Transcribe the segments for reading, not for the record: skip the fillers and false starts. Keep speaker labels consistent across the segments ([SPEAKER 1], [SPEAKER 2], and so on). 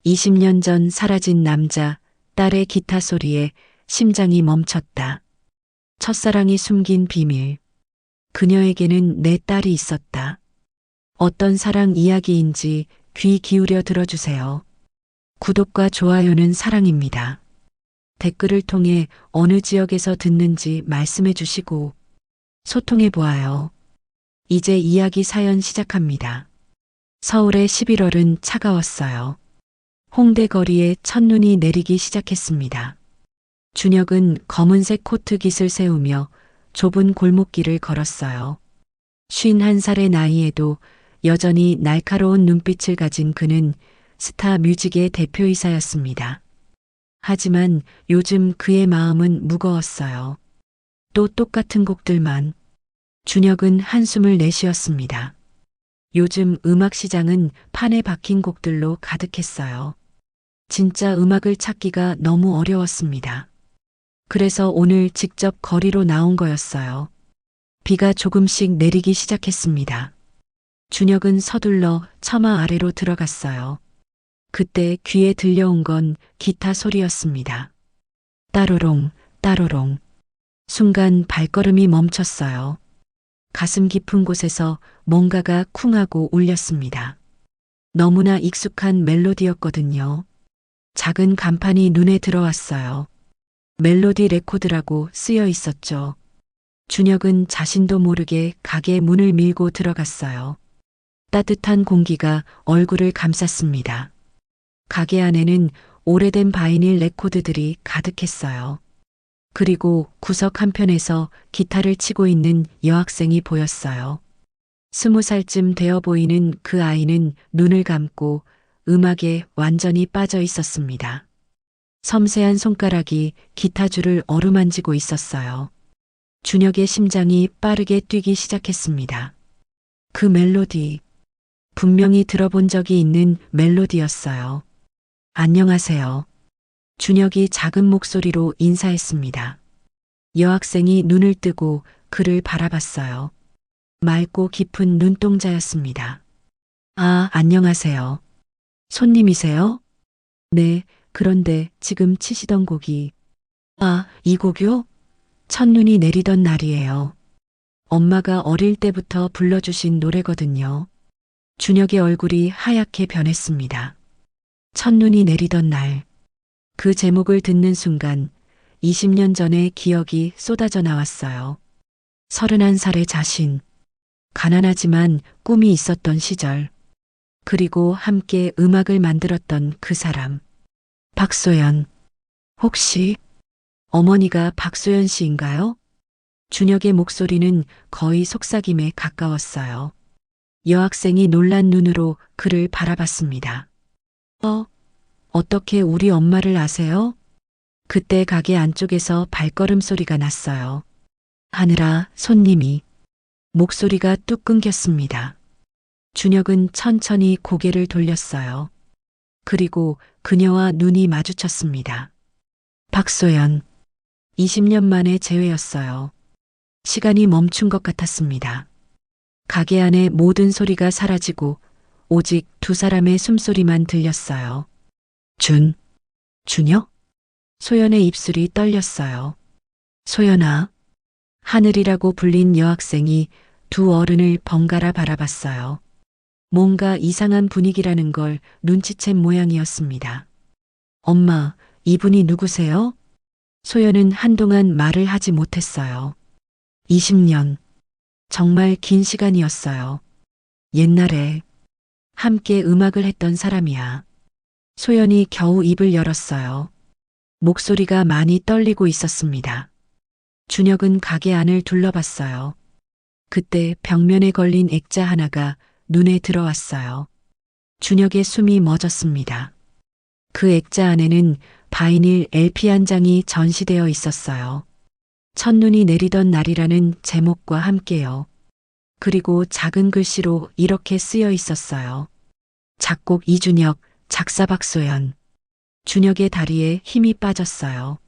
[SPEAKER 1] 20년 전 사라진 남자, 딸의 기타 소리에 심장이 멈췄다. 첫사랑이 숨긴 비밀. 그녀에게는 내 딸이 있었다. 어떤 사랑 이야기인지 귀 기울여 들어주세요. 구독과 좋아요는 사랑입니다. 댓글을 통해 어느 지역에서 듣는지 말씀해 주시고 소통해 보아요. 이제 이야기 사연 시작합니다. 서울의 11월은 차가웠어요. 홍대 거리에 첫눈이 내리기 시작했습니다. 준혁은 검은색 코트 깃을 세우며 좁은 골목길을 걸었어요. 51살의 나이에도 여전히 날카로운 눈빛을 가진 그는 스타 뮤직의 대표이사였습니다. 하지만 요즘 그의 마음은 무거웠어요. 또 똑같은 곡들만. 준혁은 한숨을 내쉬었습니다. 요즘 음악 시장은 판에 박힌 곡들로 가득했어요. 진짜 음악을 찾기가 너무 어려웠습니다. 그래서 오늘 직접 거리로 나온 거였어요. 비가 조금씩 내리기 시작했습니다. 준혁은 서둘러 처마 아래로 들어갔어요. 그때 귀에 들려온 건 기타 소리였습니다. 따로롱, 따로롱. 순간 발걸음이 멈췄어요. 가슴 깊은 곳에서 뭔가가 쿵하고 울렸습니다. 너무나 익숙한 멜로디였거든요. 작은 간판이 눈에 들어왔어요. 멜로디 레코드라고 쓰여 있었죠. 준혁은 자신도 모르게 가게 문을 밀고 들어갔어요. 따뜻한 공기가 얼굴을 감쌌습니다. 가게 안에는 오래된 바이닐 레코드들이 가득했어요. 그리고 구석 한편에서 기타를 치고 있는 여학생이 보였어요. 20살쯤 되어 보이는 그 아이는 눈을 감고 음악에 완전히 빠져 있었습니다. 섬세한 손가락이 기타줄을 어루만지고 있었어요. 준혁의 심장이 빠르게 뛰기 시작했습니다. 그 멜로디, 분명히 들어본 적이 있는 멜로디였어요. 안녕하세요. 준혁이 작은 목소리로 인사했습니다. 여학생이 눈을 뜨고 그를 바라봤어요. 맑고 깊은 눈동자였습니다. 아, 안녕하세요. 손님이세요? 네, 그런데 지금 치시던 곡이. 아, 이 곡이요? 첫눈이 내리던 날이에요. 엄마가 어릴 때부터 불러주신 노래거든요. 준혁의 얼굴이 하얗게 변했습니다. 첫눈이 내리던 날. 그 제목을 듣는 순간 20년 전의 기억이 쏟아져 나왔어요. 31살의 자신. 가난하지만 꿈이 있었던 시절. 그리고 함께 음악을 만들었던 그 사람. 박소연. 혹시 어머니가 박소연 씨인가요? 준혁의 목소리는 거의 속삭임에 가까웠어요. 여학생이 놀란 눈으로 그를 바라봤습니다. 어떻게 우리 엄마를 아세요? 그때 가게 안쪽에서 발걸음 소리가 났어요. 하늘아, 손님이. 목소리가 뚝 끊겼습니다. 준혁은 천천히 고개를 돌렸어요. 그리고 그녀와 눈이 마주쳤습니다. 박소연. 20년 만의 재회였어요. 시간이 멈춘 것 같았습니다. 가게 안의 모든 소리가 사라지고 오직 두 사람의 숨소리만 들렸어요. 준혁? 소연의 입술이 떨렸어요. 소연아. 하늘이라고 불린 여학생이 두 어른을 번갈아 바라봤어요. 뭔가 이상한 분위기라는 걸 눈치챈 모양이었습니다. 엄마, 이분이 누구세요? 소연은 한동안 말을 하지 못했어요. 20년. 정말 긴 시간이었어요. 옛날에 함께 음악을 했던 사람이야. 소연이 겨우 입을 열었어요. 목소리가 많이 떨리고 있었습니다. 준혁은 가게 안을 둘러봤어요. 그때 벽면에 걸린 액자 하나가 눈에 들어왔어요. 준혁의 숨이 멎었습니다. 그 액자 안에는 바이닐 LP 한 장이 전시되어 있었어요. 첫눈이 내리던 날이라는 제목과 함께요. 그리고 작은 글씨로 이렇게 쓰여 있었어요. 작곡 이준혁, 작사 박소연. 준혁의 다리에 힘이 빠졌어요.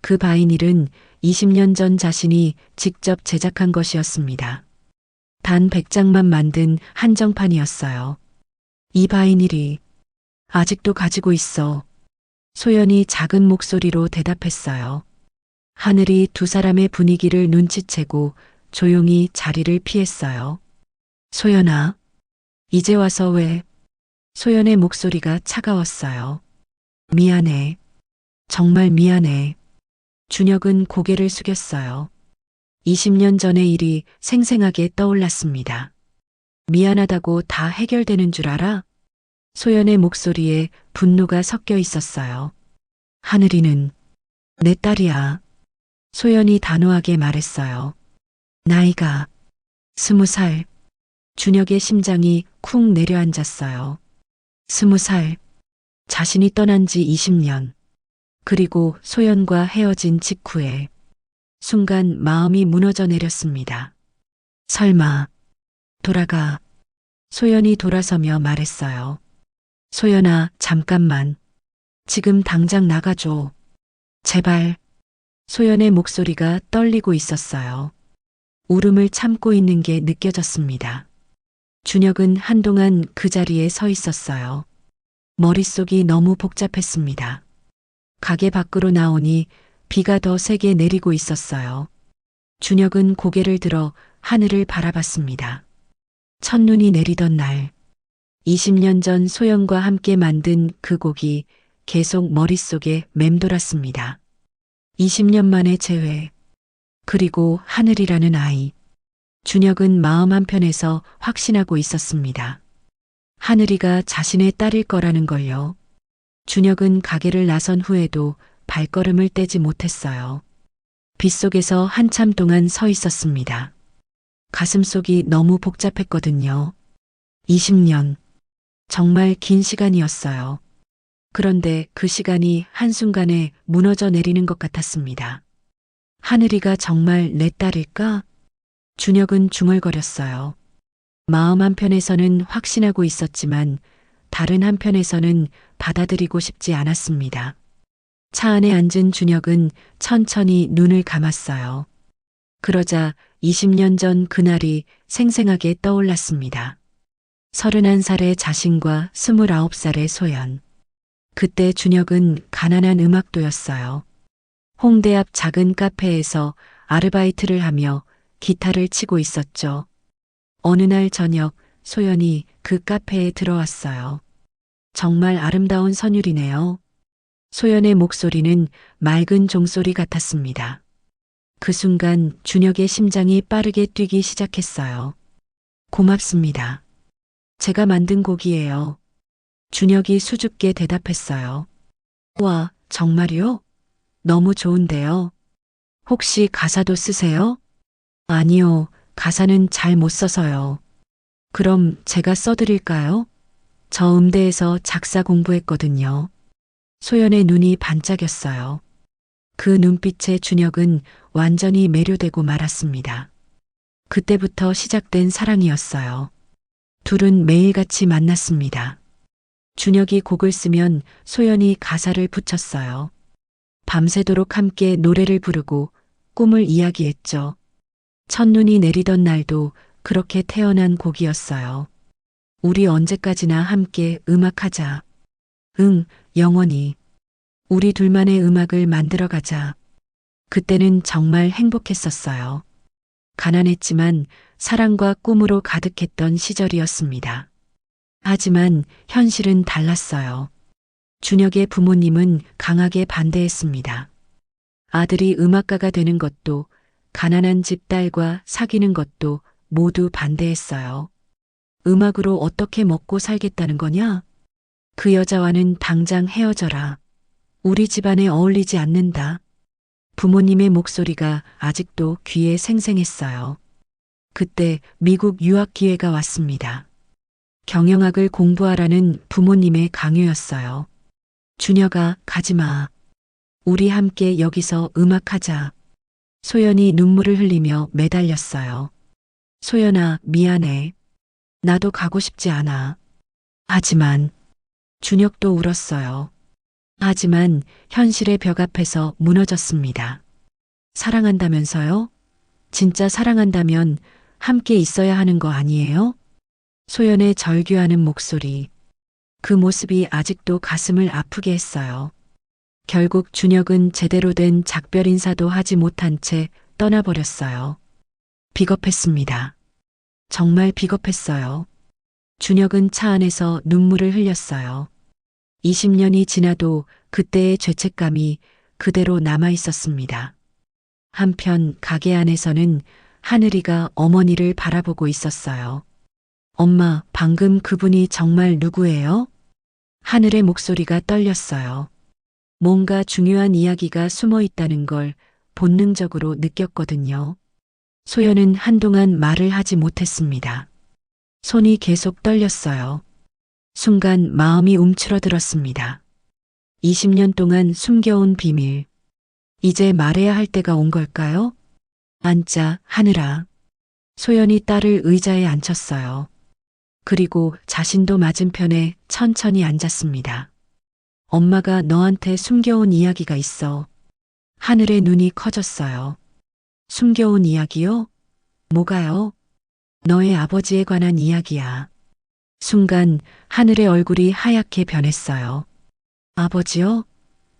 [SPEAKER 1] 그 바이닐은 20년 전 자신이 직접 제작한 것이었습니다. 단 100장만 만든 한정판이었어요. 이 바이닐이 아직도 가지고 있어. 소연이 작은 목소리로 대답했어요. 하늘이 두 사람의 분위기를 눈치채고 조용히 자리를 피했어요. 소연아, 이제 와서 왜? 소연의 목소리가 차가웠어요. 미안해. 정말 미안해. 준혁은 고개를 숙였어요. 20년 전의 일이 생생하게 떠올랐습니다. 미안하다고 다 해결되는 줄 알아? 소연의 목소리에 분노가 섞여 있었어요. 하늘이는 내 딸이야. 소연이 단호하게 말했어요. 나이가 20살. 준혁의 심장이 쿵 내려앉았어요. 20살. 자신이 떠난 지 20년. 그리고 소연과 헤어진 직후에 순간 마음이 무너져 내렸습니다. 설마 돌아가. 소연이 돌아서며 말했어요. 소연아, 잠깐만. 지금 당장 나가줘. 제발. 소연의 목소리가 떨리고 있었어요. 울음을 참고 있는 게 느껴졌습니다. 준혁은 한동안 그 자리에 서 있었어요. 머릿속이 너무 복잡했습니다. 가게 밖으로 나오니 비가 더 세게 내리고 있었어요. 준혁은 고개를 들어 하늘을 바라봤습니다. 첫눈이 내리던 날, 20년 전 소연과 함께 만든 그 곡이 계속 머릿속에 맴돌았습니다. 20년 만의 재회, 그리고 하늘이라는 아이. 준혁은 마음 한편에서 확신하고 있었습니다. 하늘이가 자신의 딸일 거라는 걸요. 준혁은 가게를 나선 후에도 발걸음을 떼지 못했어요. 빗속에서 한참 동안 서 있었습니다. 가슴속이 너무 복잡했거든요. 20년. 정말 긴 시간이었어요. 그런데 그 시간이 한순간에 무너져 내리는 것 같았습니다. 하늘이가 정말 내 딸일까? 준혁은 중얼거렸어요. 마음 한편에서는 확신하고 있었지만 다른 한편에서는 받아들이고 싶지 않았습니다. 차 안에 앉은 준혁은 천천히 눈을 감았어요. 그러자 20년 전 그날이 생생하게 떠올랐습니다. 31살의 자신과 29살의 소연. 그때 준혁은 가난한 음악도였어요. 홍대 앞 작은 카페에서 아르바이트를 하며 기타를 치고 있었죠. 어느 날 저녁 소연이 그 카페에 들어왔어요. 정말 아름다운 선율이네요. 소연의 목소리는 맑은 종소리 같았습니다. 그 순간 준혁의 심장이 빠르게 뛰기 시작했어요. 고맙습니다. 제가 만든 곡이에요. 준혁이 수줍게 대답했어요. 와, 정말요? 너무 좋은데요. 혹시 가사도 쓰세요? 아니요, 가사는 잘 못 써서요. 그럼 제가 써드릴까요? 저 음대에서 작사 공부했거든요. 소연의 눈이 반짝였어요. 그 눈빛에 준혁은 완전히 매료되고 말았습니다. 그때부터 시작된 사랑이었어요. 둘은 매일같이 만났습니다. 준혁이 곡을 쓰면 소연이 가사를 붙였어요. 밤새도록 함께 노래를 부르고 꿈을 이야기했죠. 첫눈이 내리던 날도 그렇게 태어난 곡이었어요. 우리 언제까지나 함께 음악하자. 응, 영원히. 우리 둘만의 음악을 만들어가자. 그때는 정말 행복했었어요. 가난했지만 사랑과 꿈으로 가득했던 시절이었습니다. 하지만 현실은 달랐어요. 준혁의 부모님은 강하게 반대했습니다. 아들이 음악가가 되는 것도 가난한 집 딸과 사귀는 것도 모두 반대했어요. 음악으로 어떻게 먹고 살겠다는 거냐? 그 여자와는 당장 헤어져라. 우리 집안에 어울리지 않는다. 부모님의 목소리가 아직도 귀에 생생했어요. 그때 미국 유학 기회가 왔습니다. 경영학을 공부하라는 부모님의 강요였어요. 준혁아, 가지마. 우리 함께 여기서 음악하자. 소연이 눈물을 흘리며 매달렸어요. 소연아, 미안해. 나도 가고 싶지 않아. 하지만 준혁도 울었어요. 하지만 현실의 벽 앞에서 무너졌습니다. 사랑한다면서요? 진짜 사랑한다면 함께 있어야 하는 거 아니에요? 소연의 절규하는 목소리. 그 모습이 아직도 가슴을 아프게 했어요. 결국 준혁은 제대로 된 작별 인사도 하지 못한 채 떠나버렸어요. 비겁했습니다. 정말 비겁했어요. 준혁은 차 안에서 눈물을 흘렸어요. 20년이 지나도 그때의 죄책감이 그대로 남아 있었습니다. 한편 가게 안에서는 하늘이가 어머니를 바라보고 있었어요. 엄마, 방금 그분이 정말 누구예요? 하늘의 목소리가 떨렸어요. 뭔가 중요한 이야기가 숨어 있다는 걸 본능적으로 느꼈거든요. 소연은 한동안 말을 하지 못했습니다. 손이 계속 떨렸어요. 순간 마음이 움츠러들었습니다. 20년 동안 숨겨온 비밀. 이제 말해야 할 때가 온 걸까요? 앉자, 하늘아. 소연이 딸을 의자에 앉혔어요. 그리고 자신도 맞은편에 천천히 앉았습니다. 엄마가 너한테 숨겨온 이야기가 있어. 하늘의 눈이 커졌어요. 숨겨온 이야기요? 뭐가요? 너의 아버지에 관한 이야기야. 순간 하늘의 얼굴이 하얗게 변했어요. 아버지요?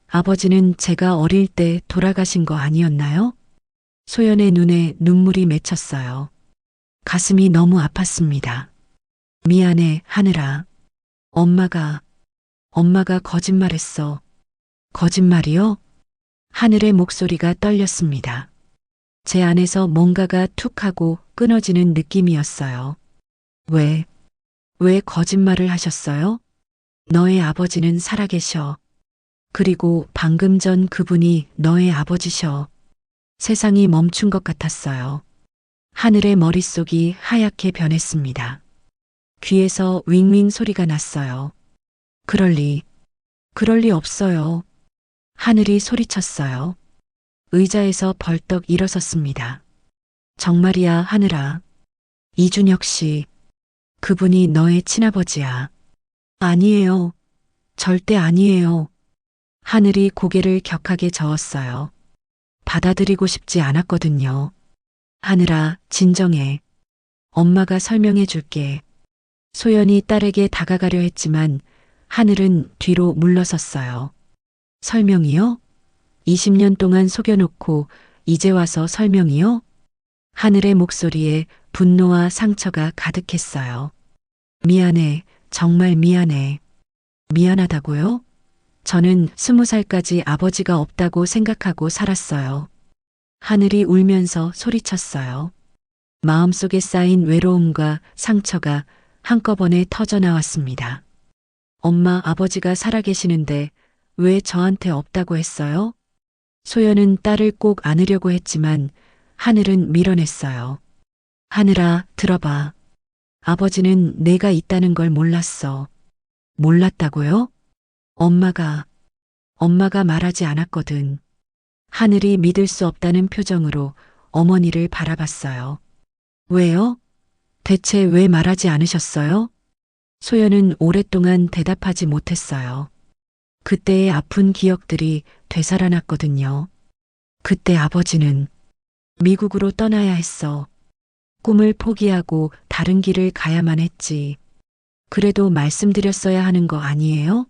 [SPEAKER 1] 아버지는 제가 어릴 때 돌아가신 거 아니었나요? 소연의 눈에 눈물이 맺혔어요. 가슴이 너무 아팠습니다. 미안해, 하늘아. 엄마가 거짓말했어. 거짓말이요? 하늘의 목소리가 떨렸습니다. 제 안에서 뭔가가 툭 하고 끊어지는 느낌이었어요. 왜 거짓말을 하셨어요? 너의 아버지는 살아계셔. 그리고 방금 전 그분이 너의 아버지셔. 세상이 멈춘 것 같았어요. 하늘의 머릿속이 하얗게 변했습니다. 귀에서 윙윙 소리가 났어요. 그럴 리 없어요. 하늘이 소리쳤어요. 의자에서 벌떡 일어섰습니다. 정말이야, 하늘아. 이준혁 씨. 그분이 너의 친아버지야. 아니에요. 절대 아니에요. 하늘이 고개를 격하게 저었어요. 받아들이고 싶지 않았거든요. 하늘아, 진정해. 엄마가 설명해 줄게. 소연이 딸에게 다가가려 했지만 하늘은 뒤로 물러섰어요. 설명이요? 20년 동안 속여놓고 이제 와서 설명이요? 하늘의 목소리에 분노와 상처가 가득했어요. 미안해, 정말 미안해. 미안하다고요? 저는 20살까지 아버지가 없다고 생각하고 살았어요. 하늘이 울면서 소리쳤어요. 마음속에 쌓인 외로움과 상처가 한꺼번에 터져 나왔습니다. 엄마, 아버지가 살아계시는데 왜 저한테 없다고 했어요? 소연은 딸을 꼭 안으려고 했지만 하늘은 밀어냈어요. 하늘아, 들어봐. 아버지는 내가 있다는 걸 몰랐어. 몰랐다고요? 엄마가 말하지 않았거든. 하늘이 믿을 수 없다는 표정으로 어머니를 바라봤어요. 왜요? 대체 왜 말하지 않으셨어요? 소연은 오랫동안 대답하지 못했어요. 그때의 아픈 기억들이 되살아났거든요. 그때 아버지는 미국으로 떠나야 했어. 꿈을 포기하고 다른 길을 가야만 했지. 그래도 말씀드렸어야 하는 거 아니에요?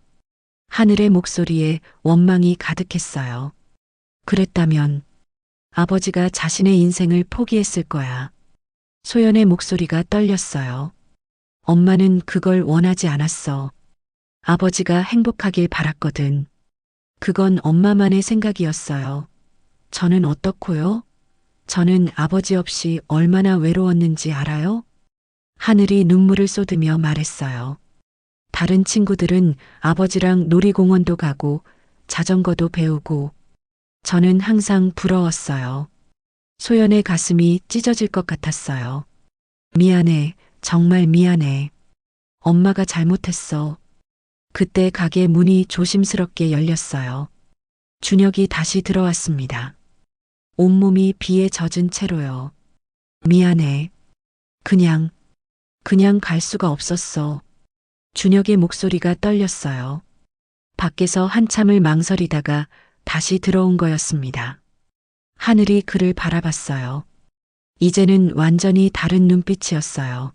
[SPEAKER 1] 하늘의 목소리에 원망이 가득했어요. 그랬다면 아버지가 자신의 인생을 포기했을 거야. 소연의 목소리가 떨렸어요. 엄마는 그걸 원하지 않았어. 아버지가 행복하길 바랐거든. 그건 엄마만의 생각이었어요. 저는 어떻고요? 저는 아버지 없이 얼마나 외로웠는지 알아요? 하늘이 눈물을 쏟으며 말했어요. 다른 친구들은 아버지랑 놀이공원도 가고 자전거도 배우고 저는 항상 부러웠어요. 소연의 가슴이 찢어질 것 같았어요. 미안해, 정말 미안해. 엄마가 잘못했어. 그때 가게 문이 조심스럽게 열렸어요. 준혁이 다시 들어왔습니다. 온몸이 비에 젖은 채로요. 미안해. 그냥 갈 수가 없었어. 준혁의 목소리가 떨렸어요. 밖에서 한참을 망설이다가 다시 들어온 거였습니다. 하늘이 그를 바라봤어요. 이제는 완전히 다른 눈빛이었어요.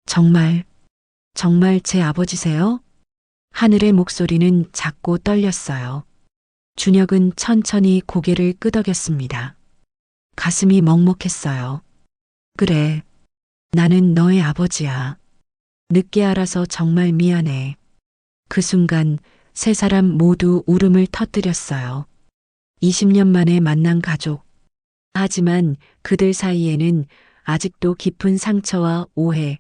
[SPEAKER 1] 정말 제 아버지세요? 하늘의 목소리는 작고 떨렸어요. 준혁은 천천히 고개를 끄덕였습니다. 가슴이 먹먹했어요. 그래, 나는 너의 아버지야. 늦게 알아서 정말 미안해. 그 순간 세 사람 모두 울음을 터뜨렸어요. 20년 만에 만난 가족. 하지만 그들 사이에는 아직도 깊은 상처와 오해,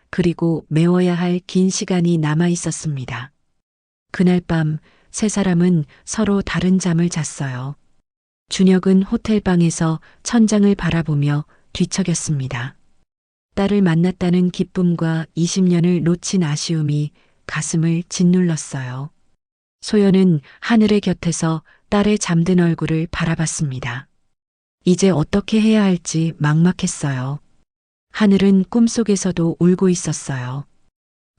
[SPEAKER 1] 그리고 메워야 할 긴 시간이 남아 있었습니다. 그날 밤 세 사람은 서로 다른 잠을 잤어요. 준혁은 호텔방에서 천장을 바라보며 뒤척였습니다. 딸을 만났다는 기쁨과 20년을 놓친 아쉬움이 가슴을 짓눌렀어요. 소연은 하늘의 곁에서 딸의 잠든 얼굴을 바라봤습니다. 이제 어떻게 해야 할지 막막했어요. 하늘은 꿈속에서도 울고 있었어요.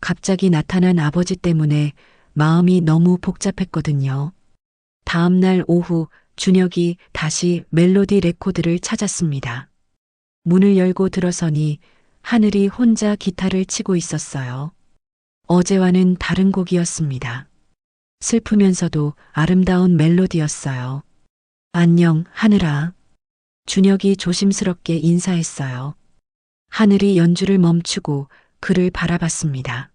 [SPEAKER 1] 갑자기 나타난 아버지 때문에 마음이 너무 복잡했거든요. 다음 날 오후 준혁이 다시 멜로디 레코드를 찾았습니다. 문을 열고 들어서니 하늘이 혼자 기타를 치고 있었어요. 어제와는 다른 곡이었습니다. 슬프면서도 아름다운 멜로디였어요. 안녕, 하늘아. 준혁이 조심스럽게 인사했어요. 하늘이 연주를 멈추고 그를 바라봤습니다.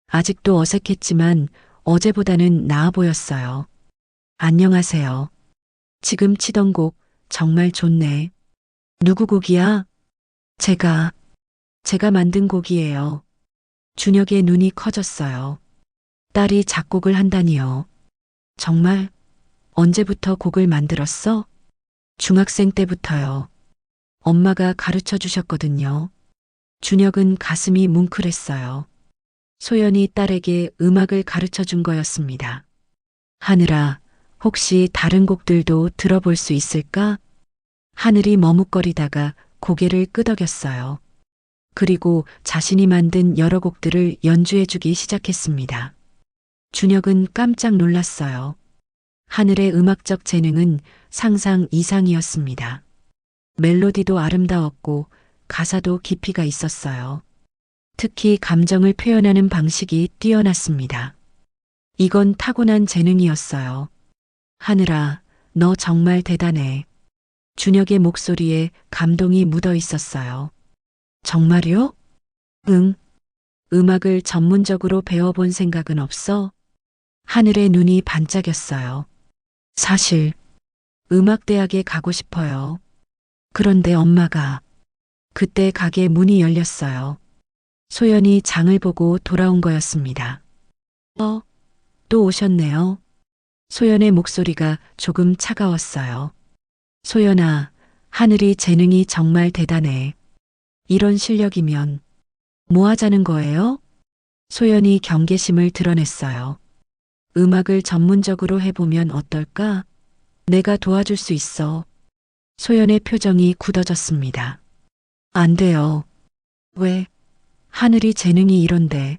[SPEAKER 1] 아직도 어색했지만 어제보다는 나아 보였어요. 안녕하세요. 지금 치던 곡 정말 좋네. 누구 곡이야? 제가 만든 곡이에요. 준혁의 눈이 커졌어요. 딸이 작곡을 한다니요. 정말? 언제부터 곡을 만들었어? 중학생 때부터요. 엄마가 가르쳐 주셨거든요. 준혁은 가슴이 뭉클했어요. 소연이 딸에게 음악을 가르쳐 준 거였습니다. 하늘아, 혹시 다른 곡들도 들어볼 수 있을까? 하늘이 머뭇거리다가 고개를 끄덕였어요. 그리고 자신이 만든 여러 곡들을 연주해 주기 시작했습니다. 준혁은 깜짝 놀랐어요. 하늘의 음악적 재능은 상상 이상이었습니다. 멜로디도 아름다웠고 가사도 깊이가 있었어요. 특히 감정을 표현하는 방식이 뛰어났습니다. 이건 타고난 재능이었어요. 하늘아, 너 정말 대단해. 준혁의 목소리에 감동이 묻어 있었어요. 정말요? 응. 음악을 전문적으로 배워본 생각은 없어? 하늘의 눈이 반짝였어요. 사실, 음악대학에 가고 싶어요. 그런데 엄마가, 그때 가게 문이 열렸어요. 소연이 장을 보고 돌아온 거였습니다. 또 오셨네요. 소연의 목소리가 조금 차가웠어요. 소연아, 하늘이 재능이 정말 대단해. 이런 실력이면 뭐 하자는 거예요? 소연이 경계심을 드러냈어요. 음악을 전문적으로 해보면 어떨까? 내가 도와줄 수 있어. 소연의 표정이 굳어졌습니다. 안 돼요. 왜? 하늘이 재능이 이런데.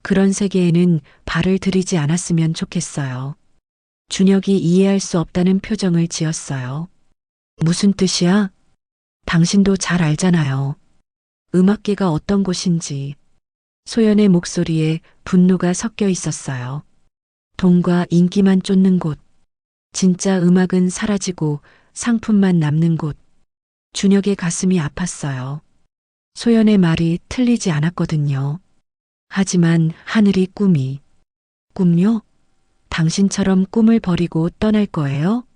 [SPEAKER 1] 그런 세계에는 발을 들이지 않았으면 좋겠어요. 준혁이 이해할 수 없다는 표정을 지었어요. 무슨 뜻이야? 당신도 잘 알잖아요. 음악계가 어떤 곳인지. 소연의 목소리에 분노가 섞여 있었어요. 돈과 인기만 쫓는 곳. 진짜 음악은 사라지고 상품만 남는 곳. 준혁의 가슴이 아팠어요. 소연의 말이 틀리지 않았거든요. 하지만 하늘이 꿈요? 당신처럼 꿈을 버리고 떠날 거예요?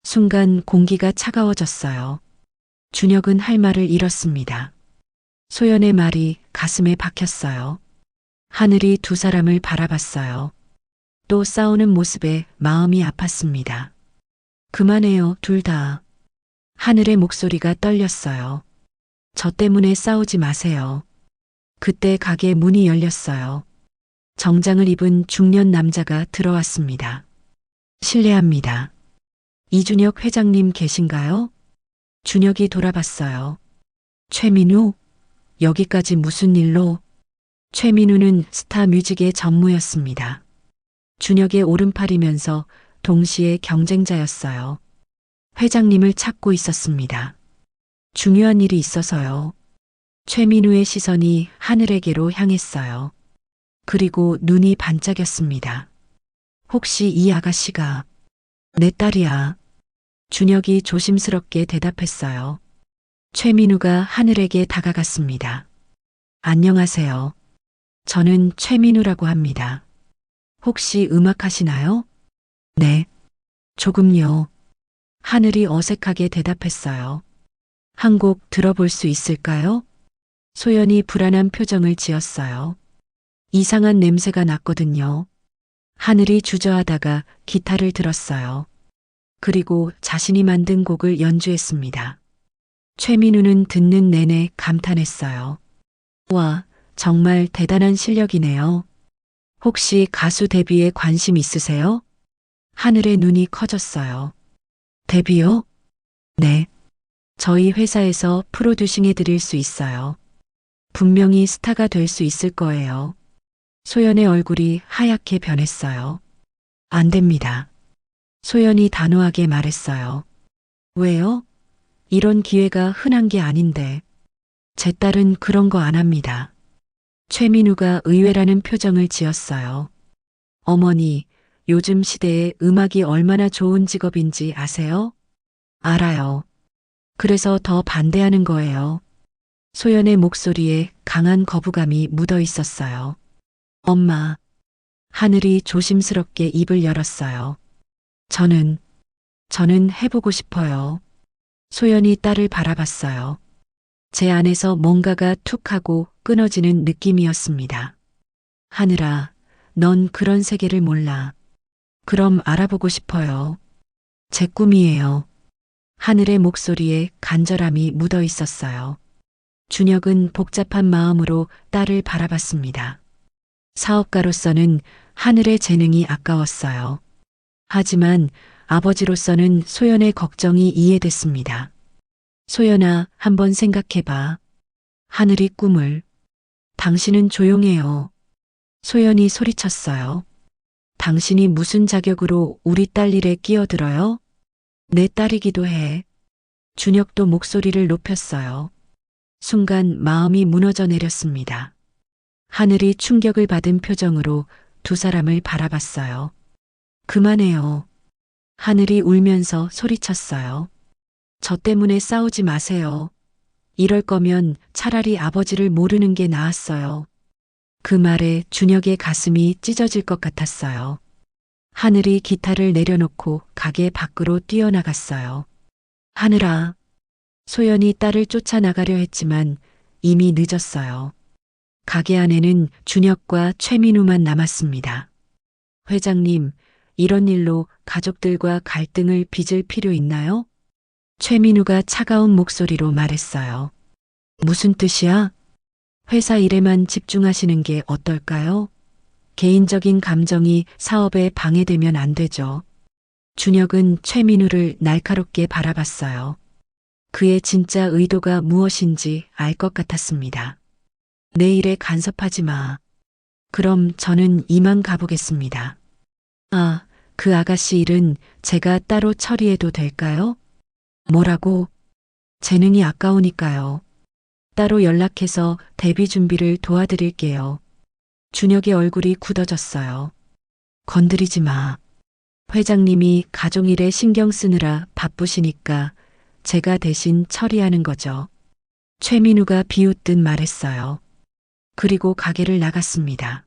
[SPEAKER 1] 순간 공기가 차가워졌어요. 준혁은 할 말을 잃었습니다. 소연의 말이 가슴에 박혔어요. 하늘이 두 사람을 바라봤어요. 또 싸우는 모습에 마음이 아팠습니다. 그만해요, 둘 다. 하늘의 목소리가 떨렸어요. 저 때문에 싸우지 마세요. 그때 가게 문이 열렸어요. 정장을 입은 중년 남자가 들어왔습니다. 실례합니다. 이준혁 회장님 계신가요? 준혁이 돌아봤어요. 최민우? 여기까지 무슨 일로? 최민우는 스타 뮤직의 전무였습니다. 준혁의 오른팔이면서 동시에 경쟁자였어요. 회장님을 찾고 있었습니다. 중요한 일이 있어서요. 최민우의 시선이 하늘에게로 향했어요. 그리고 눈이 반짝였습니다. 혹시 이 아가씨가 내 딸이야? 준혁이 조심스럽게 대답했어요. 최민우가 하늘에게 다가갔습니다. 안녕하세요. 저는 최민우라고 합니다. 혹시 음악 하시나요? 네. 조금요. 하늘이 어색하게 대답했어요. 한 곡 들어볼 수 있을까요? 소연이 불안한 표정을 지었어요. 이상한 냄새가 났거든요. 하늘이 주저하다가 기타를 들었어요. 그리고 자신이 만든 곡을 연주했습니다. 최민우는 듣는 내내 감탄했어요. 와, 정말 대단한 실력이네요. 혹시 가수 데뷔에 관심 있으세요? 하늘의 눈이 커졌어요. 데뷔요? 네. 저희 회사에서 프로듀싱 해드릴 수 있어요. 분명히 스타가 될 수 있을 거예요. 소연의 얼굴이 하얗게 변했어요. 안 됩니다. 소연이 단호하게 말했어요. 왜요? 이런 기회가 흔한 게 아닌데. 제 딸은 그런 거 안 합니다. 최민우가 의외라는 표정을 지었어요. 어머니, 요즘 시대에 음악이 얼마나 좋은 직업인지 아세요? 알아요. 그래서 더 반대하는 거예요. 소연의 목소리에 강한 거부감이 묻어 있었어요. 엄마, 하늘이 조심스럽게 입을 열었어요. 저는 해보고 싶어요. 소연이 딸을 바라봤어요. 제 안에서 뭔가가 툭 하고 끊어지는 느낌이었습니다. 하늘아, 넌 그런 세계를 몰라. 그럼 알아보고 싶어요. 제 꿈이에요. 하늘의 목소리에 간절함이 묻어 있었어요. 준혁은 복잡한 마음으로 딸을 바라봤습니다. 사업가로서는 하늘의 재능이 아까웠어요. 하지만 아버지로서는 소연의 걱정이 이해됐습니다. 소연아, 한번 생각해봐. 하늘이 꿈을. 당신은 조용해요. 소연이 소리쳤어요. 당신이 무슨 자격으로 우리 딸 일에 끼어들어요? 내 딸이기도 해. 준혁도 목소리를 높였어요. 순간 마음이 무너져 내렸습니다. 하늘이 충격을 받은 표정으로 두 사람을 바라봤어요. 그만해요. 하늘이 울면서 소리쳤어요. 저 때문에 싸우지 마세요. 이럴 거면 차라리 아버지를 모르는 게 나았어요. 그 말에 준혁의 가슴이 찢어질 것 같았어요. 하늘이 기타를 내려놓고 가게 밖으로 뛰어나갔어요. 하늘아. 소연이 딸을 쫓아나가려 했지만 이미 늦었어요. 가게 안에는 준혁과 최민우만 남았습니다. 회장님, 이런 일로 가족들과 갈등을 빚을 필요 있나요? 최민우가 차가운 목소리로 말했어요. 무슨 뜻이야? 회사 일에만 집중하시는 게 어떨까요? 개인적인 감정이 사업에 방해되면 안 되죠. 준혁은 최민우를 날카롭게 바라봤어요. 그의 진짜 의도가 무엇인지 알 것 같았습니다. 내 일에 간섭하지 마. 그럼 저는 이만 가보겠습니다. 아, 그 아가씨 일은 제가 따로 처리해도 될까요? 뭐라고? 재능이 아까우니까요. 따로 연락해서 데뷔 준비를 도와드릴게요. 준혁의 얼굴이 굳어졌어요. 건드리지 마. 회장님이 가족일에 신경 쓰느라 바쁘시니까 제가 대신 처리하는 거죠. 최민우가 비웃듯 말했어요. 그리고 가게를 나갔습니다.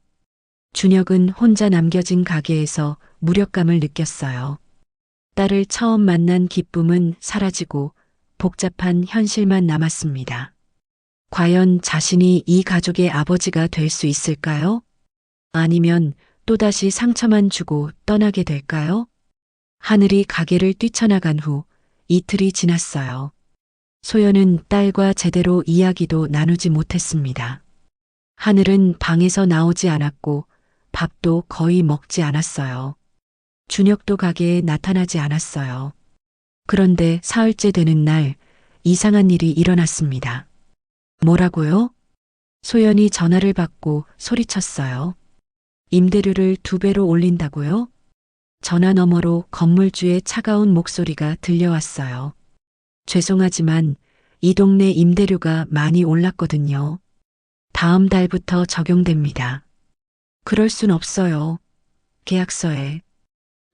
[SPEAKER 1] 준혁은 혼자 남겨진 가게에서 무력감을 느꼈어요. 딸을 처음 만난 기쁨은 사라지고 복잡한 현실만 남았습니다. 과연 자신이 이 가족의 아버지가 될 수 있을까요? 아니면 또다시 상처만 주고 떠나게 될까요? 하늘이 가게를 뛰쳐나간 후 이틀이 지났어요. 소연은 딸과 제대로 이야기도 나누지 못했습니다. 하늘은 방에서 나오지 않았고 밥도 거의 먹지 않았어요. 준혁도 가게에 나타나지 않았어요. 그런데 사흘째 되는 날 이상한 일이 일어났습니다. 뭐라고요? 소연이 전화를 받고 소리쳤어요. 임대료를 2배로 올린다고요? 전화 너머로 건물주의 차가운 목소리가 들려왔어요. 죄송하지만 이 동네 임대료가 많이 올랐거든요. 다음 달부터 적용됩니다. 그럴 순 없어요. 계약서에.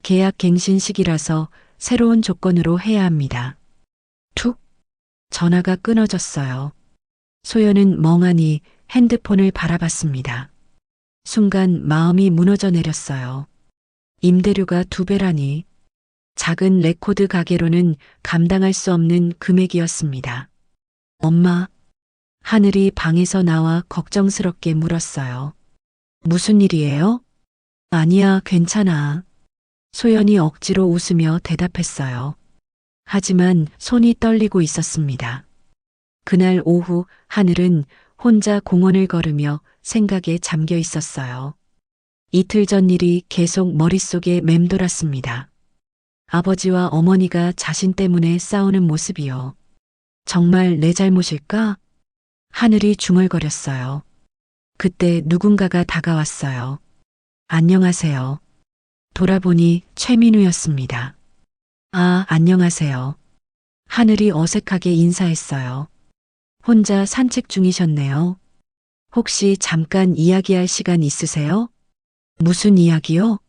[SPEAKER 1] 계약 갱신식이라서 새로운 조건으로 해야 합니다. 툭. 전화가 끊어졌어요. 소연은 멍하니 핸드폰을 바라봤습니다. 순간 마음이 무너져 내렸어요. 임대료가 2배라니. 작은 레코드 가게로는 감당할 수 없는 금액이었습니다. 엄마. 하늘이 방에서 나와 걱정스럽게 물었어요. 무슨 일이에요? 아니야, 괜찮아. 소연이 억지로 웃으며 대답했어요. 하지만 손이 떨리고 있었습니다. 그날 오후 하늘은 혼자 공원을 걸으며 생각에 잠겨 있었어요. 이틀 전 일이 계속 머릿속에 맴돌았습니다. 아버지와 어머니가 자신 때문에 싸우는 모습이요. 정말 내 잘못일까? 하늘이 중얼거렸어요. 그때 누군가가 다가왔어요. 안녕하세요. 돌아보니 최민우였습니다. 아, 안녕하세요. 하늘이 어색하게 인사했어요. 혼자 산책 중이셨네요. 혹시 잠깐 이야기할 시간 있으세요? 무슨 이야기요?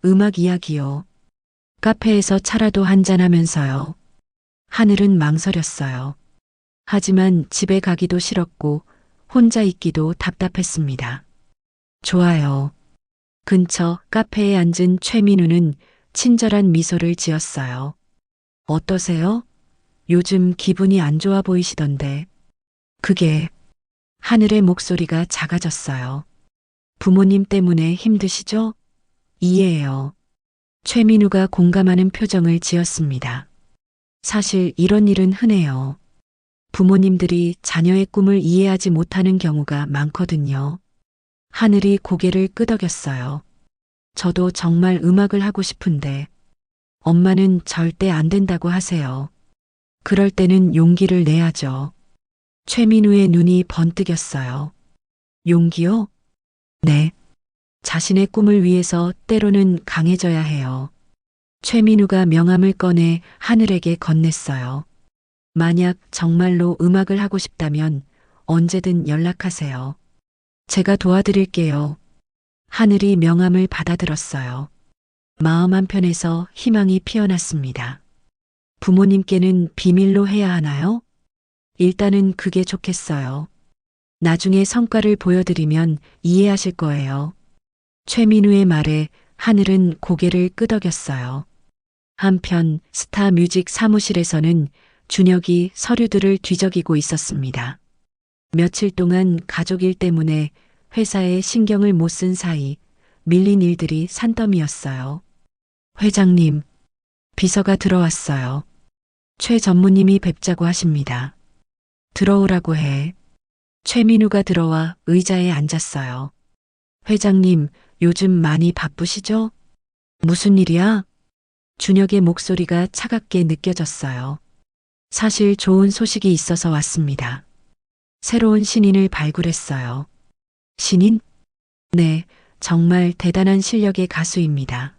[SPEAKER 1] 음악 이야기요. 카페에서 차라도 한잔하면서요. 하늘은 망설였어요. 하지만 집에 가기도 싫었고 혼자 있기도 답답했습니다. 좋아요. 근처 카페에 앉은 최민우는 친절한 미소를 지었어요. 어떠세요? 요즘 기분이 안 좋아 보이시던데. 그게 하늘의 목소리가 작아졌어요. 부모님 때문에 힘드시죠? 이해해요. 최민우가 공감하는 표정을 지었습니다. 사실 이런 일은 흔해요. 부모님들이 자녀의 꿈을 이해하지 못하는 경우가 많거든요. 하늘이 고개를 끄덕였어요. 저도 정말 음악을 하고 싶은데 엄마는 절대 안 된다고 하세요. 그럴 때는 용기를 내야죠. 최민우의 눈이 번뜩였어요. 용기요? 네. 자신의 꿈을 위해서 때로는 강해져야 해요. 최민우가 명함을 꺼내 하늘에게 건넸어요. 만약 정말로 음악을 하고 싶다면 언제든 연락하세요. 제가 도와드릴게요. 하늘이 명함을 받아들었어요. 마음 한편에서 희망이 피어났습니다. 부모님께는 비밀로 해야 하나요? 일단은 그게 좋겠어요. 나중에 성과를 보여드리면 이해하실 거예요. 최민우의 말에 하늘은 고개를 끄덕였어요. 한편 스타 뮤직 사무실에서는 준혁이 서류들을 뒤적이고 있었습니다. 며칠 동안 가족 일 때문에 회사에 신경을 못 쓴 사이 밀린 일들이 산더미였어요. 회장님, 비서가 들어왔어요. 최 전무님이 뵙자고 하십니다. 들어오라고 해. 최민우가 들어와 의자에 앉았어요. 회장님, 요즘 많이 바쁘시죠? 무슨 일이야? 준혁의 목소리가 차갑게 느껴졌어요. 사실 좋은 소식이 있어서 왔습니다. 새로운 신인을 발굴했어요. 신인? 네, 정말 대단한 실력의 가수입니다.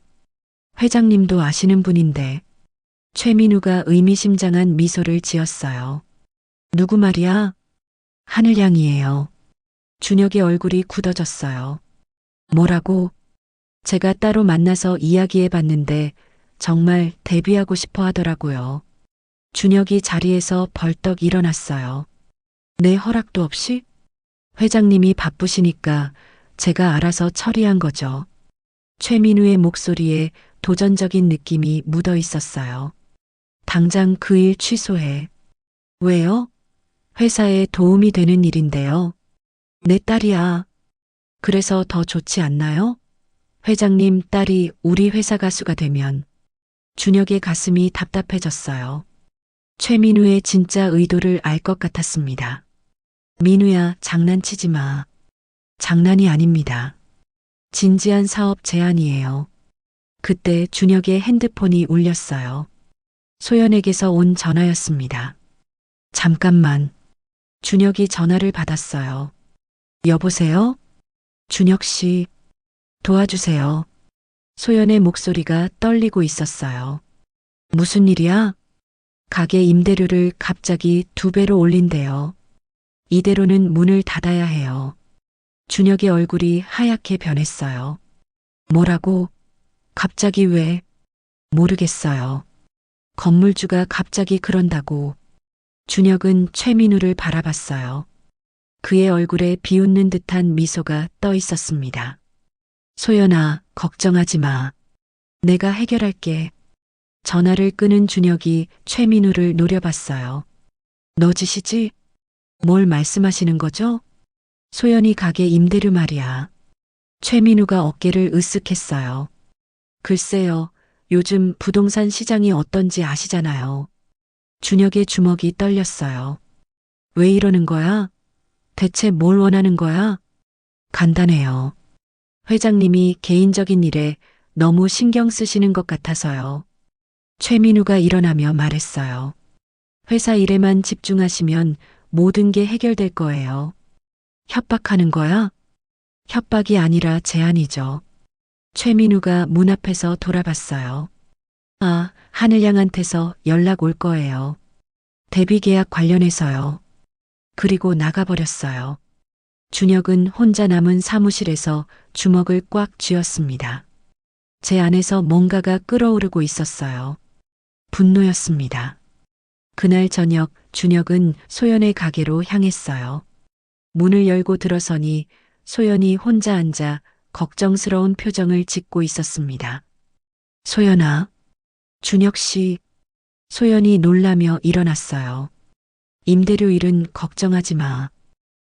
[SPEAKER 1] 회장님도 아시는 분인데. 최민우가 의미심장한 미소를 지었어요. 누구 말이야? 하늘양이에요. 준혁의 얼굴이 굳어졌어요. 뭐라고? 제가 따로 만나서 이야기해 봤는데 정말 데뷔하고 싶어 하더라고요. 준혁이 자리에서 벌떡 일어났어요. 내 허락도 없이? 회장님이 바쁘시니까 제가 알아서 처리한 거죠. 최민우의 목소리에 도전적인 느낌이 묻어 있었어요. 당장 그 일 취소해. 왜요? 회사에 도움이 되는 일인데요. 내 딸이야. 그래서 더 좋지 않나요? 회장님 딸이 우리 회사 가수가 되면. 준혁의 가슴이 답답해졌어요. 최민우의 진짜 의도를 알 것 같았습니다. 민우야, 장난치지 마. 장난이 아닙니다. 진지한 사업 제안이에요. 그때 준혁의 핸드폰이 울렸어요. 소연에게서 온 전화였습니다. 잠깐만. 준혁이 전화를 받았어요. 여보세요? 준혁 씨, 도와주세요. 소연의 목소리가 떨리고 있었어요. 무슨 일이야? 가게 임대료를 갑자기 2배로 올린대요. 이대로는 문을 닫아야 해요. 준혁의 얼굴이 하얗게 변했어요. 뭐라고? 갑자기 왜? 모르겠어요. 건물주가 갑자기 그런다고. 준혁은 최민우를 바라봤어요. 그의 얼굴에 비웃는 듯한 미소가 떠 있었습니다. 소연아, 걱정하지 마. 내가 해결할게. 전화를 끊은 준혁이 최민우를 노려봤어요. 너 짓이지? 뭘 말씀하시는 거죠? 소연이 가게 임대료 말이야. 최민우가 어깨를 으쓱했어요. 글쎄요, 요즘 부동산 시장이 어떤지 아시잖아요. 준혁의 주먹이 떨렸어요. 왜 이러는 거야? 대체 뭘 원하는 거야? 간단해요. 회장님이 개인적인 일에 너무 신경 쓰시는 것 같아서요. 최민우가 일어나며 말했어요. 회사 일에만 집중하시면 모든 게 해결될 거예요. 협박하는 거야? 협박이 아니라 제안이죠. 최민우가 문 앞에서 돌아봤어요. 아, 하늘양한테서 연락 올 거예요. 대비 계약 관련해서요. 그리고 나가버렸어요. 준혁은 혼자 남은 사무실에서 주먹을 꽉 쥐었습니다. 제 안에서 뭔가가 끓어오르고 있었어요. 분노였습니다. 그날 저녁 준혁은 소연의 가게로 향했어요. 문을 열고 들어서니 소연이 혼자 앉아 걱정스러운 표정을 짓고 있었습니다. 소연아, 준혁 씨, 소연이 놀라며 일어났어요. 임대료 일은 걱정하지 마.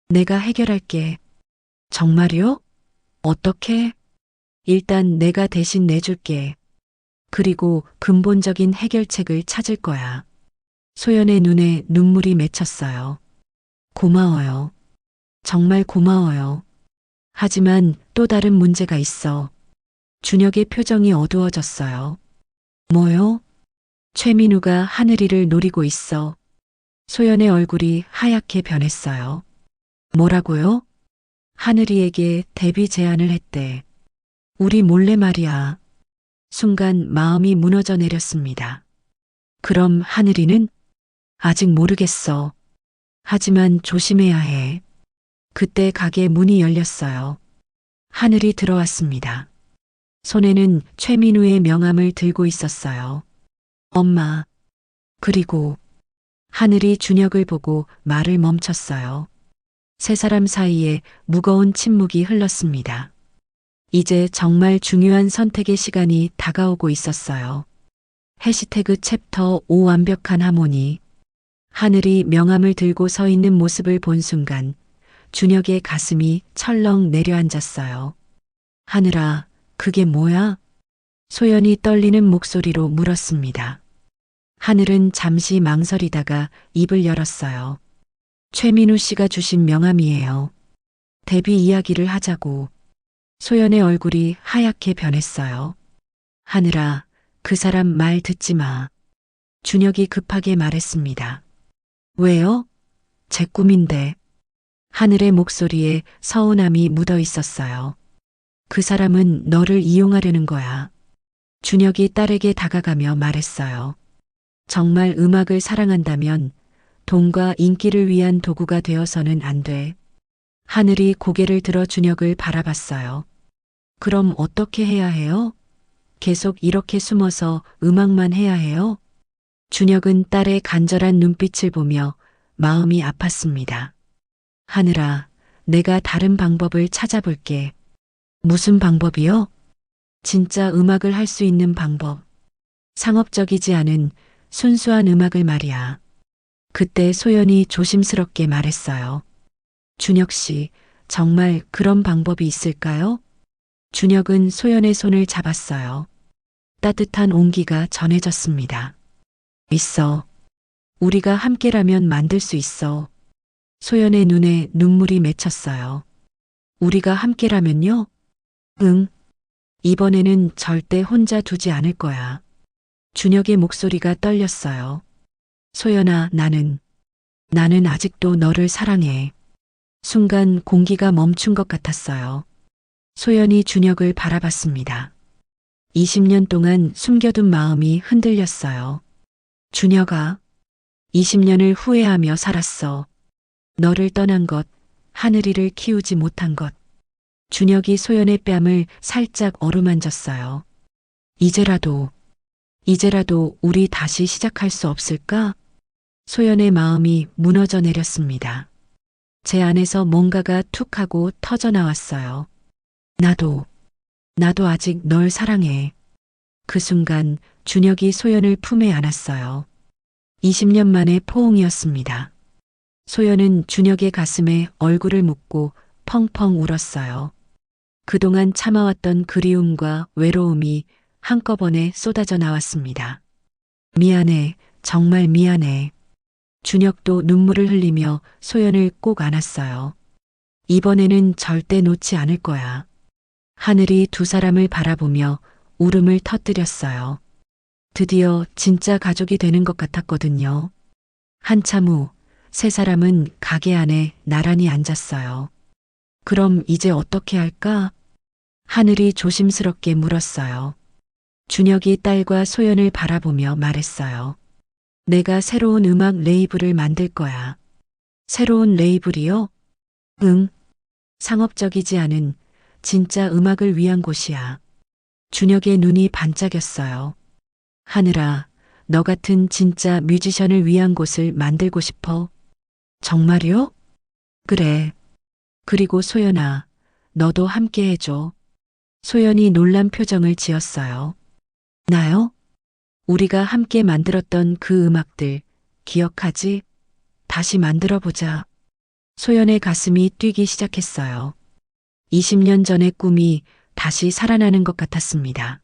[SPEAKER 1] 내가 해결할게. 정말요? 어떻게? 일단 내가 대신 내줄게. 그리고 근본적인 해결책을 찾을 거야. 소연의 눈에 눈물이 맺혔어요. 고마워요. 정말 고마워요. 하지만 또 다른 문제가 있어. 준혁의 표정이 어두워졌어요. 뭐요? 최민우가 하늘이를 노리고 있어. 소연의 얼굴이 하얗게 변했어요. 뭐라고요? 하늘이에게 데뷔 제안을 했대. 우리 몰래 말이야. 순간 마음이 무너져 내렸습니다. 그럼 하늘이는? 아직 모르겠어. 하지만 조심해야 해. 그때 가게 문이 열렸어요. 하늘이 들어왔습니다. 손에는 최민우의 명함을 들고 있었어요. 엄마. 그리고 하늘이 준혁을 보고 말을 멈췄어요. 세 사람 사이에 무거운 침묵이 흘렀습니다. 이제 정말 중요한 선택의 시간이 다가오고 있었어요. 해시태그 챕터 5 완벽한 하모니. 하늘이 명함을 들고 서 있는 모습을 본 순간 준혁의 가슴이 철렁 내려앉았어요. 하늘아, 그게 뭐야? 소연이 떨리는 목소리로 물었습니다. 하늘은 잠시 망설이다가 입을 열었어요. 최민우 씨가 주신 명함이에요. 데뷔 이야기를 하자고. 소연의 얼굴이 하얗게 변했어요. 하늘아, 그 사람 말 듣지 마. 준혁이 급하게 말했습니다. 왜요? 제 꿈인데. 하늘의 목소리에 서운함이 묻어 있었어요. 그 사람은 너를 이용하려는 거야. 준혁이 딸에게 다가가며 말했어요. 정말 음악을 사랑한다면 돈과 인기를 위한 도구가 되어서는 안 돼. 하늘이 고개를 들어 준혁을 바라봤어요. 그럼 어떻게 해야 해요? 계속 이렇게 숨어서 음악만 해야 해요? 준혁은 딸의 간절한 눈빛을 보며 마음이 아팠습니다. 하늘아, 내가 다른 방법을 찾아볼게. 무슨 방법이요? 진짜 음악을 할 수 있는 방법. 상업적이지 않은 순수한 음악을 말이야. 그때 소연이 조심스럽게 말했어요. 준혁 씨, 정말 그런 방법이 있을까요? 준혁은 소연의 손을 잡았어요. 따뜻한 온기가 전해졌습니다. 있어. 우리가 함께라면 만들 수 있어. 소연의 눈에 눈물이 맺혔어요. 우리가 함께라면요? 응. 이번에는 절대 혼자 두지 않을 거야. 준혁의 목소리가 떨렸어요. 소연아, 나는 아직도 너를 사랑해. 순간 공기가 멈춘 것 같았어요. 소연이 준혁을 바라봤습니다. 20년 동안 숨겨둔 마음이 흔들렸어요. 준혁아, 20년을 후회하며 살았어. 너를 떠난 것, 하늘이를 키우지 못한 것. 준혁이 소연의 뺨을 살짝 어루만졌어요. 이제라도 우리 다시 시작할 수 없을까? 소연의 마음이 무너져 내렸습니다. 제 안에서 뭔가가 툭 하고 터져 나왔어요. 나도 아직 널 사랑해. 그 순간 준혁이 소연을 품에 안았어요. 20년 만의 포옹이었습니다. 소연은 준혁의 가슴에 얼굴을 묻고 펑펑 울었어요. 그동안 참아왔던 그리움과 외로움이 한꺼번에 쏟아져 나왔습니다. 미안해, 정말 미안해. 준혁도 눈물을 흘리며 소연을 꼭 안았어요. 이번에는 절대 놓지 않을 거야. 하늘이 두 사람을 바라보며 울음을 터뜨렸어요. 드디어 진짜 가족이 되는 것 같았거든요. 한참 후 세 사람은 가게 안에 나란히 앉았어요. 그럼 이제 어떻게 할까? 하늘이 조심스럽게 물었어요. 준혁이 딸과 소연을 바라보며 말했어요. 내가 새로운 음악 레이블을 만들 거야. 새로운 레이블이요? 응. 상업적이지 않은 진짜 음악을 위한 곳이야. 준혁의 눈이 반짝였어요. 하늘아, 너 같은 진짜 뮤지션을 위한 곳을 만들고 싶어. 정말요? 그래. 그리고 소연아, 너도 함께 해줘. 소연이 놀란 표정을 지었어요. 나요? 우리가 함께 만들었던 그 음악들, 기억하지? 다시 만들어 보자. 소연의 가슴이 뛰기 시작했어요. 20년 전의 꿈이 다시 살아나는 것 같았습니다.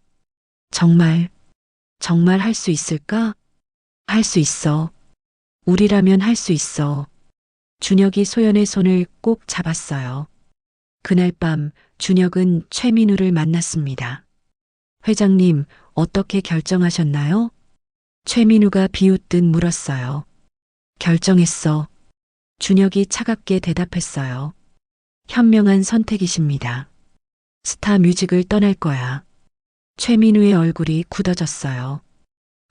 [SPEAKER 1] 정말 할 수 있을까? 할 수 있어. 우리라면 할 수 있어. 준혁이 소연의 손을 꼭 잡았어요. 그날 밤 준혁은 최민우를 만났습니다. 회장님, 어떻게 결정하셨나요? 최민우가 비웃듯 물었어요. 결정했어. 준혁이 차갑게 대답했어요. 현명한 선택이십니다. 스타 뮤직을 떠날 거야. 최민우의 얼굴이 굳어졌어요.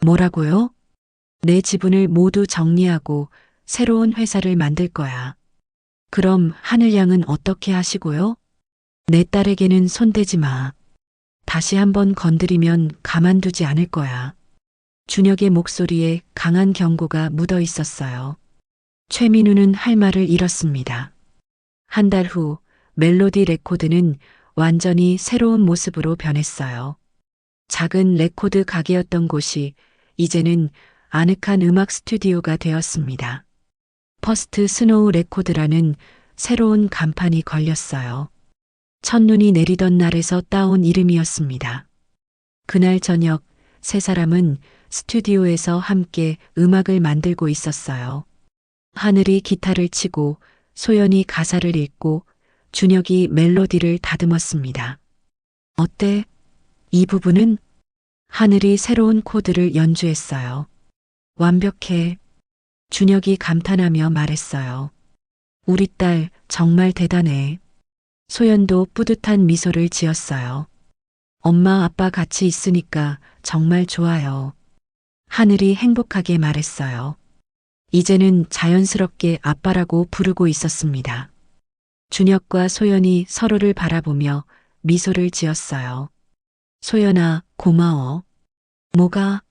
[SPEAKER 1] 뭐라고요? 내 지분을 모두 정리하고 새로운 회사를 만들 거야. 그럼 하늘 양은 어떻게 하시고요? 내 딸에게는 손대지 마. 다시 한번 건드리면 가만두지 않을 거야. 준혁의 목소리에 강한 경고가 묻어 있었어요. 최민우는 할 말을 잃었습니다. 한 달 후 멜로디 레코드는 완전히 새로운 모습으로 변했어요. 작은 레코드 가게였던 곳이 이제는 아늑한 음악 스튜디오가 되었습니다. 퍼스트 스노우 레코드라는 새로운 간판이 걸렸어요. 첫눈이 내리던 날에서 따온 이름이었습니다. 그날 저녁 세 사람은 스튜디오에서 함께 음악을 만들고 있었어요. 하늘이 기타를 치고 소연이 가사를 읽고 준혁이 멜로디를 다듬었습니다. 어때? 이 부분은? 하늘이 새로운 코드를 연주했어요. 완벽해. 준혁이 감탄하며 말했어요. 우리 딸 정말 대단해. 소연도 뿌듯한 미소를 지었어요. 엄마 아빠 같이 있으니까 정말 좋아요. 하늘이 행복하게 말했어요. 이제는 자연스럽게 아빠라고 부르고 있었습니다. 준혁과 소연이 서로를 바라보며 미소를 지었어요. 소연아, 고마워. 뭐가?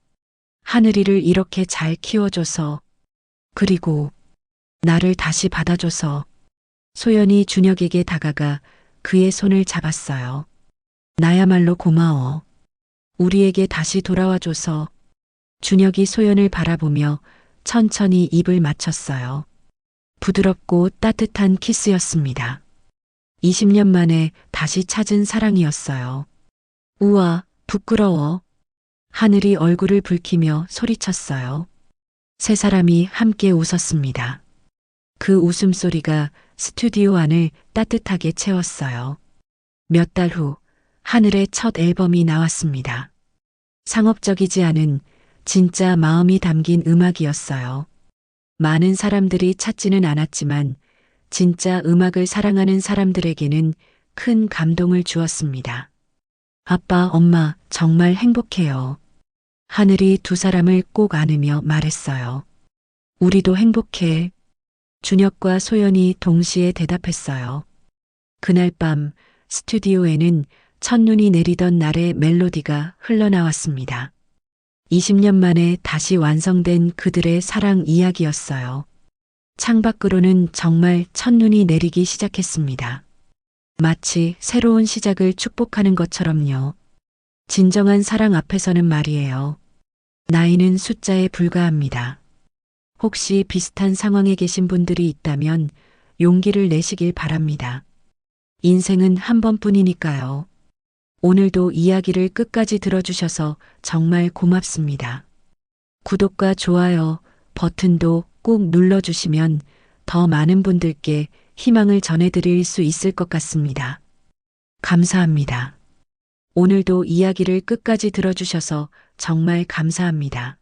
[SPEAKER 1] 하늘이를 이렇게 잘 키워줘서, 그리고 나를 다시 받아줘서. 소연이 준혁에게 다가가 그의 손을 잡았어요. 나야말로 고마워. 우리에게 다시 돌아와줘서. 준혁이 소연을 바라보며 천천히 입을 맞췄어요. 부드럽고 따뜻한 키스였습니다. 20년 만에 다시 찾은 사랑이었어요. 우와, 부끄러워. 하늘이 얼굴을 붉히며 소리쳤어요. 세 사람이 함께 웃었습니다. 그 웃음소리가 스튜디오 안을 따뜻하게 채웠어요. 몇 달 후 하늘의 첫 앨범이 나왔습니다. 상업적이지 않은 진짜 마음이 담긴 음악이었어요. 많은 사람들이 찾지는 않았지만 진짜 음악을 사랑하는 사람들에게는 큰 감동을 주었습니다. 아빠, 엄마, 정말 행복해요. 하늘이 두 사람을 꼭 안으며 말했어요. 우리도 행복해. 준혁과 소연이 동시에 대답했어요. 그날 밤 스튜디오에는 첫눈이 내리던 날의 멜로디가 흘러나왔습니다. 20년 만에 다시 완성된 그들의 사랑 이야기였어요. 창밖으로는 정말 첫눈이 내리기 시작했습니다. 마치 새로운 시작을 축복하는 것처럼요. 진정한 사랑 앞에서는 말이에요. 나이는 숫자에 불과합니다. 혹시 비슷한 상황에 계신 분들이 있다면 용기를 내시길 바랍니다. 인생은 한 번뿐이니까요. 오늘도 이야기를 끝까지 들어주셔서 정말 고맙습니다. 구독과 좋아요 버튼도 꼭 눌러주시면 더 많은 분들께 희망을 전해드릴 수 있을 것 같습니다. 감사합니다. 오늘도 이야기를 끝까지 들어주셔서 정말 감사합니다.